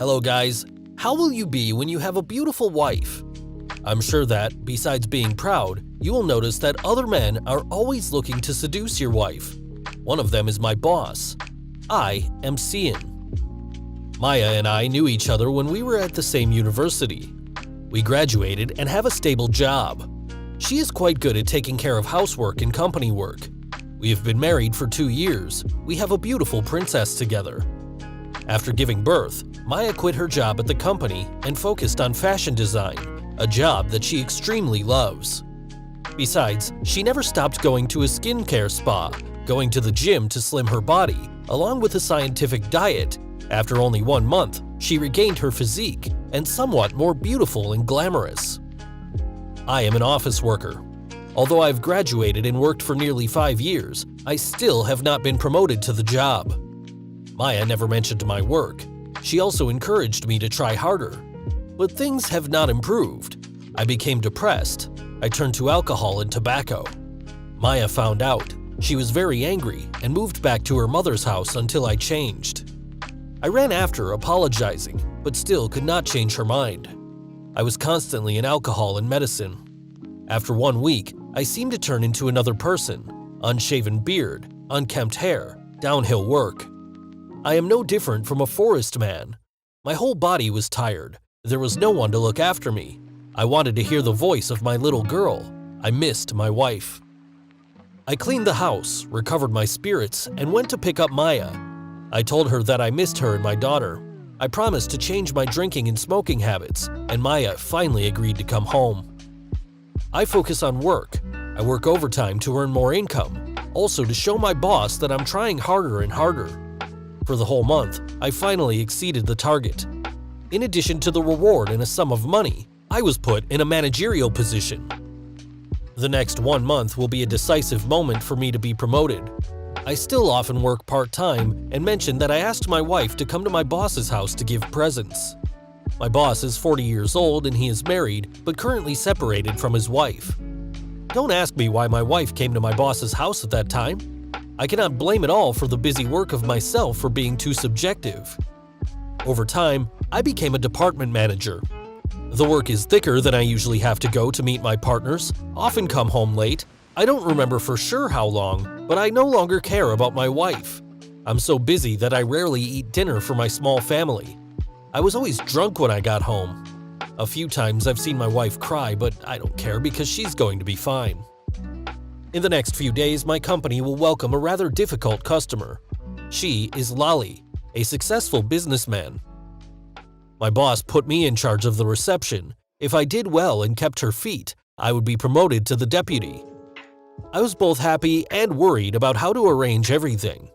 Hello guys, how will you be when you have a beautiful wife? I'm sure that, besides being proud, you will notice that other men are always looking to seduce your wife. One of them is my boss. I am Cian. Maya and I knew each other when we were at the same university. We graduated and have a stable job. She is quite good at taking care of housework and company work. We have been married for 2 years. We have a beautiful princess together. After giving birth, Maya quit her job at the company and focused on fashion design, a job that she extremely loves. Besides, she never stopped going to a skincare spa, going to the gym to slim her body, along with a scientific diet. After only 1 month, she regained her physique and somewhat more beautiful and glamorous. I am an office worker. Although I've graduated and worked for nearly 5 years, I still have not been promoted to the job. Maya never mentioned my work. She also encouraged me to try harder. But things have not improved. I became depressed. I turned to alcohol and tobacco. Maya found out. She was very angry and moved back to her mother's house until I changed. I ran after, apologizing, but still could not change her mind. I was constantly in alcohol and medicine. After 1 week, I seemed to turn into another person. Unshaven beard, unkempt hair, downhill work. I am no different from a forest man. My whole body was tired. There was no one to look after me. I wanted to hear the voice of my little girl. I missed my wife. I cleaned the house, recovered my spirits, and went to pick up Maya. I told her that I missed her and my daughter. I promised to change my drinking and smoking habits, and Maya finally agreed to come home. I focus on work. I work overtime to earn more income, also to show my boss that I'm trying harder and harder. For the whole month, I finally exceeded the target. In addition to the reward and a sum of money, I was put in a managerial position. The next 1 month will be a decisive moment for me to be promoted. I still often work part-time and mentioned that I asked my wife to come to my boss's house to give presents. My boss is 40 years old and he is married, but currently separated from his wife. Don't ask me why my wife came to my boss's house at that time. I cannot blame it all for the busy work of myself for being too subjective. Over time, I became a department manager. The work is thicker than I usually have to go to meet my partners, often come home late. I don't remember for sure how long, but I no longer care about my wife. I'm so busy that I rarely eat dinner for my small family. I was always drunk when I got home. A few times I've seen my wife cry, but I don't care because she's going to be fine. In the next few days, my company will welcome a rather difficult customer. She is Lali, a successful businessman. My boss put me in charge of the reception. If I did well and kept her feet, I would be promoted to the deputy. I was both happy and worried about how to arrange everything.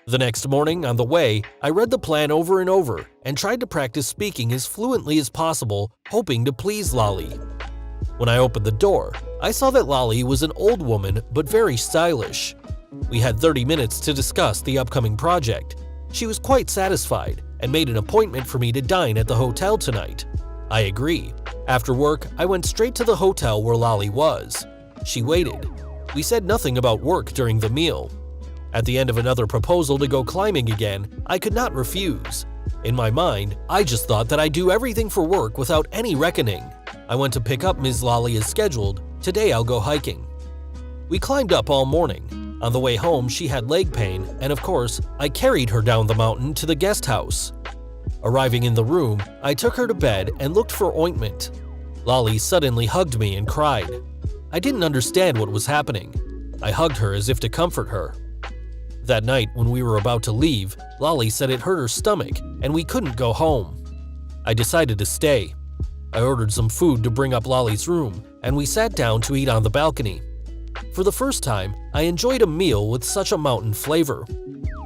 The next morning, on the way, I read the plan over and over and tried to practice speaking as fluently as possible, hoping to please Lali. When I opened the door, I saw that Lali was an old woman but very stylish. We had 30 minutes to discuss the upcoming project. She was quite satisfied and made an appointment for me to dine at the hotel tonight. I agree. After work, I went straight to the hotel where Lali was. She waited. We said nothing about work during the meal. At the end of another proposal to go climbing again, I could not refuse. In my mind, I just thought that I'd do everything for work without any reckoning. I went to pick up Ms. Lali as scheduled. Today I'll go hiking. We climbed up all morning. On the way home, she had leg pain, and of course, I carried her down the mountain to the guest house. Arriving in the room, I took her to bed and looked for ointment. Lali suddenly hugged me and cried. I didn't understand what was happening. I hugged her as if to comfort her. That night, when we were about to leave, Lali said it hurt her stomach and we couldn't go home. I decided to stay. I ordered some food to bring up Lali's room, and we sat down to eat on the balcony. For the first time, I enjoyed a meal with such a mountain flavor.